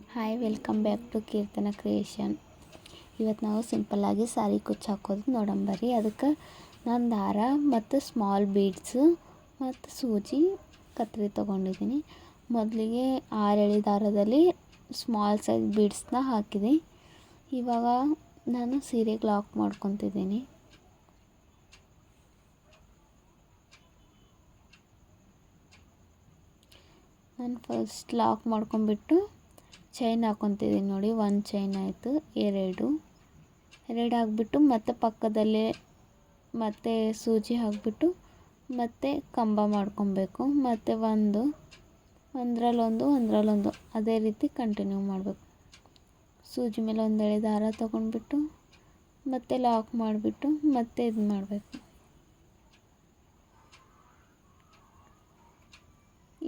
Hi, welcome back to Keerthana creation. ಇವತ್ತು ನಾವು ಸಿಂಪಲ್ಲಾಗಿ ಸಾರಿ ಕುಚ್ಚು ಹಾಕೋದು ನೋಡಂಬರಿ. ಅದಕ್ಕೆ ನಾನು ದಾರ ಮತ್ತು ಸ್ಮಾಲ್ ಬೀಡ್ಸು ಮತ್ತು ಸೂಜಿ ಕತ್ರಿ ತೊಗೊಂಡಿದ್ದೀನಿ. ಮೊದಲಿಗೆ 6 ಎಳೆ ದಾರದಲ್ಲಿ ಸ್ಮಾಲ್ ಸೈಜ್ ಬೀಡ್ಸ್ನ ಹಾಕಿದೆ. ಇವಾಗ ನಾನು ಸೀರೆಗೆ ಲಾಕ್ ಮಾಡ್ಕೊತಿದ್ದೀನಿ. ನಾನು ಫಸ್ಟ್ ಲಾಕ್ ಮಾಡ್ಕೊಂಬಿಟ್ಟು ಚೈನ್ ಹಾಕ್ಕೊತಿದ್ದೀನಿ. ನೋಡಿ, ಒಂದು ಚೈನ್ ಆಯಿತು, ಎರಡು ಹಾಕಿಬಿಟ್ಟು ಮತ್ತೆ ಪಕ್ಕದಲ್ಲೇ ಮತ್ತೆ ಸೂಜಿ ಹಾಕಿಬಿಟ್ಟು ಮತ್ತೆ ಕಂಬ ಮಾಡ್ಕೊಬೇಕು. ಮತ್ತು ಒಂದರಲ್ಲೊಂದು ಅದೇ ರೀತಿ ಕಂಟಿನ್ಯೂ ಮಾಡಬೇಕು. ಸೂಜಿ ಮೇಲೆ ಒಂದು ಎಳೆ ದಾರ ತೊಗೊಂಡ್ಬಿಟ್ಟು ಮತ್ತೆ ಲಾಕ್ ಮಾಡಿಬಿಟ್ಟು ಮತ್ತೆ ಇದು ಮಾಡಬೇಕು.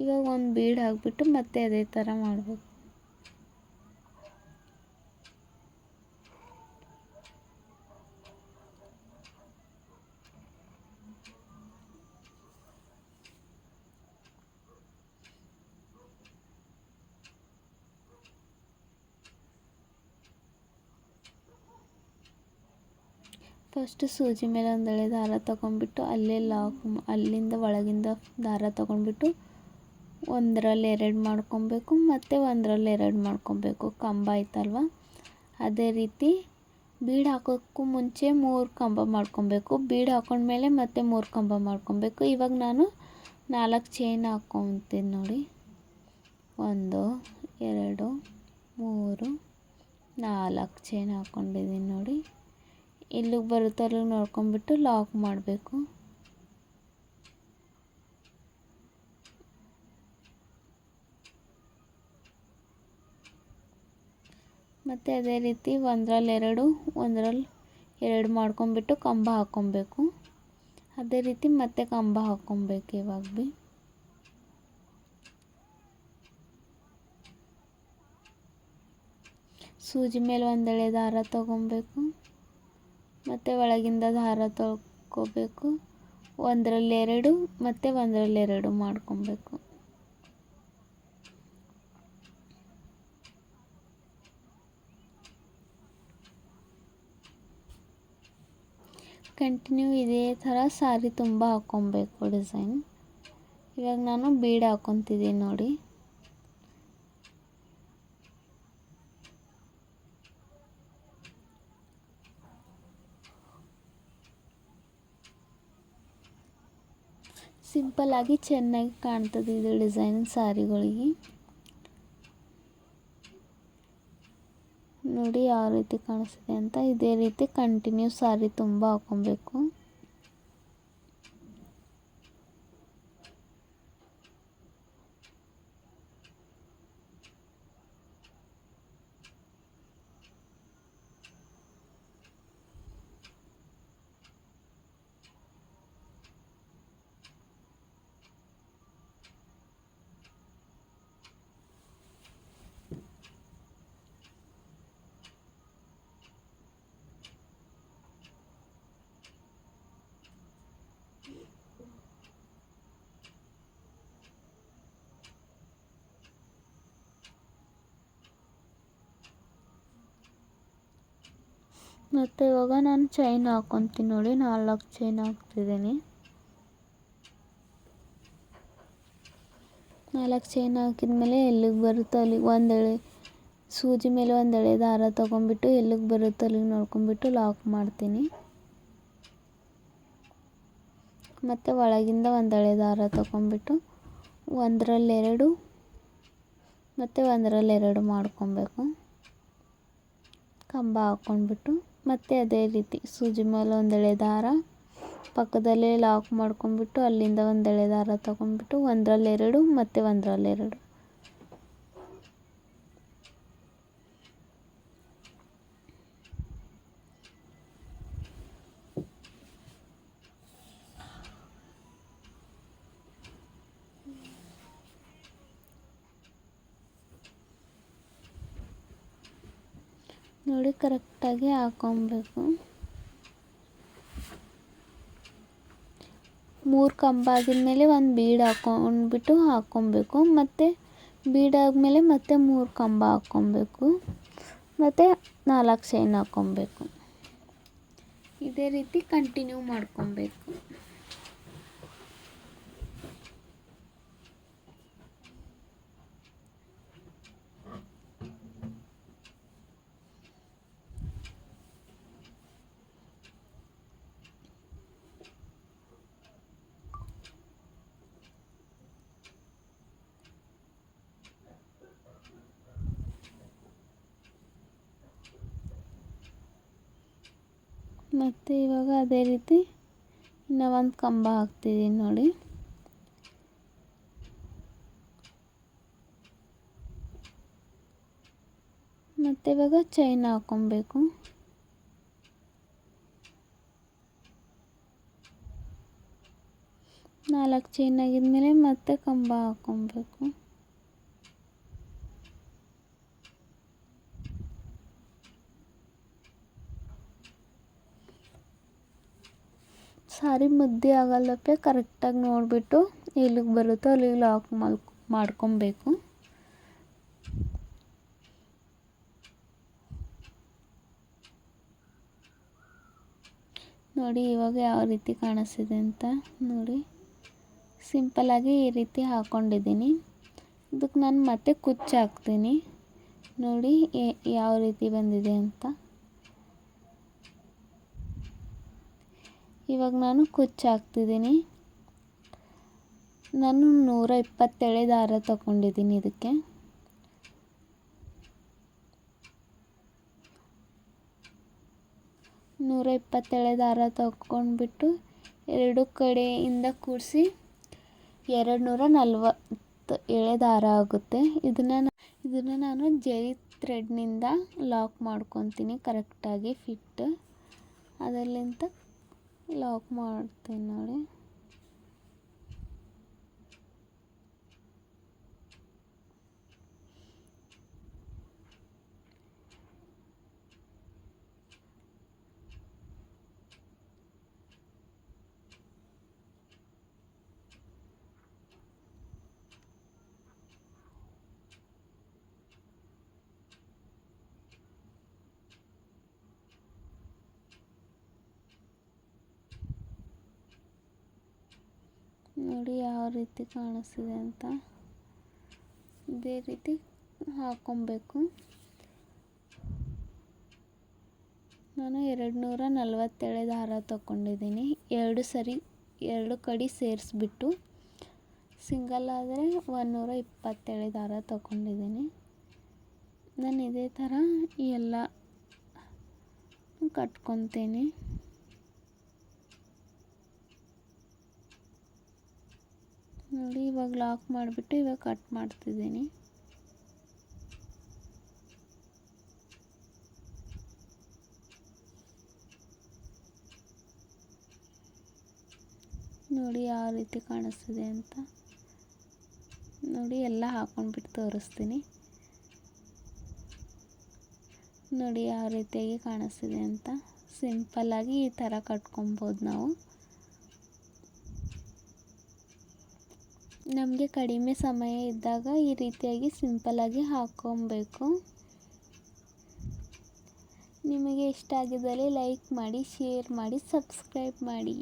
ಇವಾಗ ಒಂದು ಬೀಡ್ ಹಾಕಿಬಿಟ್ಟು ಮತ್ತೆ ಅದೇ ಥರ ಮಾಡಬೇಕು. ಫಸ್ಟ್ ಸೂಜಿ ಮೇಲೆ ಒಂದು ಎಳೆ ದಾರ ತೊಗೊಂಡ್ಬಿಟ್ಟು ಅಲ್ಲಿಂದ ಒಳಗಿಂದ ದಾರ ತೊಗೊಂಡ್ಬಿಟ್ಟು ಒಂದರಲ್ಲಿ 2 ಮಾಡ್ಕೊಬೇಕು ಮತ್ತು ಒಂದರಲ್ಲಿ 2 ಮಾಡ್ಕೊಬೇಕು. ಕಂಬ ಐತಲ್ವ, ಅದೇ ರೀತಿ ಬೀಡ್ ಹಾಕೋಕ್ಕೂ ಮುಂಚೆ 3 ಕಂಬ ಮಾಡ್ಕೊಬೇಕು. ಬೀಡ್ ಹಾಕೊಂಡ್ಮೇಲೆ ಮತ್ತೆ 3 ಕಂಬ ಮಾಡ್ಕೊಬೇಕು. ಇವಾಗ ನಾನು 4 ಚೈನ್ ಹಾಕ್ಕೊತೀನಿ. ನೋಡಿ, 1 2 3 4 ಚೈನ್ ಹಾಕ್ಕೊಂಡಿದ್ದೀನಿ. ನೋಡಿ, ಇಲ್ಲಿಗೆ ಬರುತ್ತೋ ಅಲ್ಲಿಗೆ ನೋಡ್ಕೊಂಬಿಟ್ಟು ಲಾಕ್ ಮಾಡಬೇಕು. ಮತ್ತು ಅದೇ ರೀತಿ ಒಂದರಲ್ಲಿ 2 ಮಾಡ್ಕೊಂಬಿಟ್ಟು ಕಂಬ ಹಾಕ್ಕೊಬೇಕು. ಅದೇ ರೀತಿ ಮತ್ತೆ ಕಂಬ ಹಾಕ್ಕೊಬೇಕು. ಇವಾಗ ಭೀ ಸೂಜಿ ಮೇಲೆ ಒಂದು ಎಳೆ ದಾರ ತೊಗೊಬೇಕು ಮತ್ತು ಒಳಗಿಂದ ದಾರ ತೊಳ್ಕೊಬೇಕು. ಒಂದರಲ್ಲಿ 2 ಮತ್ತು ಒಂದರಲ್ಲಿ 2 ಮಾಡ್ಕೊಬೇಕು. ಕಂಟಿನ್ಯೂ ಇದೇ ಥರ ಸಾರಿ ತುಂಬ ಹಾಕ್ಕೊಬೇಕು ಡಿಸೈನ್. ಇವಾಗ ನಾನು ಬೀಡ್ ಹಾಕ್ಕೊತಿದ್ದೀನಿ. ನೋಡಿ, ಸಿಂಪಲ್ಲಾಗಿ ಚೆನ್ನಾಗಿ ಕಾಣ್ತದೆ ಇದು ಡಿಸೈನ್ ಸಾರಿಗಳಿಗೆ. ನೋಡಿ ಯಾವ ರೀತಿ ಕಾಣಿಸ್ತಿದೆ ಅಂತ. ಇದೇ ರೀತಿ ಕಂಟಿನ್ಯೂ ಸಾರಿ ತುಂಬ ಹಾಕ್ಕೊಬೇಕು. ಮತ್ತು ಇವಾಗ ನಾನು ಚೈನ್ ಹಾಕ್ಕೊತೀನಿ. ನೋಡಿ, 4 ಚೈನ್ ಹಾಕ್ತಿದ್ದೀನಿ. 4 ಚೈನ್ ಹಾಕಿದ್ಮೇಲೆ ಎಲ್ಲಿಗೆ ಬರುತ್ತೋ ಅಲ್ಲಿಗೆ ಸೂಜಿ ಮೇಲೆ ಒಂದು ಎಳೆ ದಾರ ತೊಗೊಂಡ್ಬಿಟ್ಟು ಎಲ್ಲಿಗೆ ಬರುತ್ತೋ ಅಲ್ಲಿಗೆ ನೋಡ್ಕೊಂಬಿಟ್ಟು ಲಾಕ್ ಮಾಡ್ತೀನಿ. ಮತ್ತು ಒಳಗಿಂದ ಒಂದು ಎಳೆ ದಾರ ತೊಗೊಂಡ್ಬಿಟ್ಟು ಒಂದರಲ್ಲಿ 2 ಮತ್ತು ಒಂದರಲ್ಲಿ 2 ಮಾಡ್ಕೊಬೇಕು. ಕಂಬ ಹಾಕ್ಕೊಂಡ್ಬಿಟ್ಟು ಮತ್ತು ಅದೇ ರೀತಿ ಸೂಜಿ ಮೇಲೆ ಒಂದು ಎಳೆ ದಾರ ಪಕ್ಕದಲ್ಲೇ ಲಾಕ್ ಮಾಡ್ಕೊಂಡ್ಬಿಟ್ಟು ಅಲ್ಲಿಂದ ಒಂದು ಎಳೆ ದಾರ ತೊಗೊಂಡ್ಬಿಟ್ಟು ಒಂದರಲ್ಲಿ 2 ಮತ್ತು ಒಂದರಲ್ಲಿ 2. ನೋಡಿ, ಕರೆಕ್ಟಾಗಿ ಹಾಕ್ಕೊಬೇಕು. 3 ಕಂಬ ಆಗಿದ್ಮೇಲೆ ಒಂದು ಬೀಡ್ ಹಾಕ್ಕೊಬೇಕು. ಮತ್ತು ಬೀಡಾದಮೇಲೆ ಮತ್ತೆ 3 ಕಂಬ ಹಾಕ್ಕೊಬೇಕು ಮತ್ತು 4 ಚೈನ್ ಹಾಕ್ಕೊಬೇಕು. ಇದೇ ರೀತಿ ಕಂಟಿನ್ಯೂ ಮಾಡ್ಕೊಬೇಕು. ಮತ್ತು ಇವಾಗ ಅದೇ ರೀತಿ ಇನ್ನೂ ಒಂದು ಕಂಬ ಹಾಕ್ತಿದ್ದೀನಿ ನೋಡಿ. ಮತ್ತು ಇವಾಗ ಚೈನ್ ಹಾಕ್ಕೊಬೇಕು. ನಾಲ್ಕು ಚೈನ್ ಆಗಿದ್ಮೇಲೆ ಮತ್ತೆ ಕಂಬ ಹಾಕ್ಕೊಬೇಕು. ಸಾರಿ ಮುದ್ದೆ ಆಗಲ್ಲಪ್ಪೆ, ಕರೆಕ್ಟಾಗಿ ನೋಡಿಬಿಟ್ಟು ಎಲ್ಲಿಗೆ ಬರುತ್ತೋ ಅಲ್ಲಿಗೆ ಲಾಕ್ ಮಾಡ್ಕೊಬೇಕು. ನೋಡಿ ಇವಾಗ ಯಾವ ರೀತಿ ಕಾಣಿಸ್ತಿದೆ ಅಂತ ನೋಡಿ. ಸಿಂಪಲ್ಲಾಗಿ ಈ ರೀತಿ ಹಾಕ್ಕೊಂಡಿದ್ದೀನಿ. ಇದಕ್ಕೆ ನಾನು ಮತ್ತೆ ಕುಚ್ಚು ಹಾಕ್ತೀನಿ ನೋಡಿ ಯಾವ ರೀತಿ ಬಂದಿದೆ ಅಂತ. ಇವಾಗ ನಾನು ಕುಚ್ಚು ಹಾಕ್ತಿದ್ದೀನಿ. ನಾನು 127 ದಾರ ತಗೊಂಡಿದ್ದೀನಿ ಇದಕ್ಕೆ. ನೂರ 127 ದಾರ ತಗೊಂಡ್ಬಿಟ್ಟು ಎರಡು ಕಡೆಯಿಂದ ಕೂಡಿಸಿ 247 ದಾರ ಆಗುತ್ತೆ. ಇದನ್ನು ನಾನು ಜರಿ ಥ್ರೆಡ್ನಿಂದ ಲಾಕ್ ಮಾಡ್ಕೊತೀನಿ ಕರೆಕ್ಟಾಗಿ ಫಿಟ್. ಅದರಲ್ಲಿಂದ ಲಾಕ್ ಮಾಡ್ತೀನಿ ನೋಡಿ. ನೋಡಿ ಯಾವ ರೀತಿ ಕಾಣಿಸ್ತಿದೆ ಅಂತ. ಇದೇ ರೀತಿ ಹಾಕ್ಕೊಬೇಕು. ನಾನು 247 ದಾರ ತಗೊಂಡಿದ್ದೀನಿ. ಎರಡು ಕಡೆ ಸೇರಿಸ್ಬಿಟ್ಟು ಸಿಂಗಲ್ ಆದರೆ 127 ದಾರ ತಗೊಂಡಿದ್ದೀನಿ. ನಾನು ಇದೇ ಥರ ಎಲ್ಲ ಕಟ್ಕೊತೀನಿ. ನೋಡಿ ಇವಾಗ ಲಾಕ್ ಮಾಡಿಬಿಟ್ಟು ಇವಾಗ ಕಟ್ ಮಾಡ್ತಿದ್ದೀನಿ. ನೋಡಿ ಯಾವ ರೀತಿ ಕಾಣಿಸ್ತಿದೆ ಅಂತ ನೋಡಿ. ಎಲ್ಲ ಹಾಕ್ಕೊಂಡ್ಬಿಟ್ಟು ತೋರಿಸ್ತೀನಿ ನೋಡಿ ಯಾವ ರೀತಿಯಾಗಿ ಕಾಣಿಸ್ತಿದೆ ಅಂತ. ಸಿಂಪಲ್ಲಾಗಿ ಈ ಥರ ಕಟ್ಕೊಬೋದು ನಾವು. ನಮಗೆ ಕಡಿಮೆ ಸಮಯ ಇದ್ದಾಗ ಈ ರೀತಿಯಾಗಿ ಸಿಂಪಲ್ಲಾಗಿ ಹಾಕ್ಕೊಬೇಕು. ನಿಮಗೆ ಇಷ್ಟ ಆಗಿದ್ದಲ್ಲಿ ಲೈಕ್ ಮಾಡಿ, ಶೇರ್ ಮಾಡಿ, ಸಬ್ಸ್ಕ್ರೈಬ್ ಮಾಡಿ.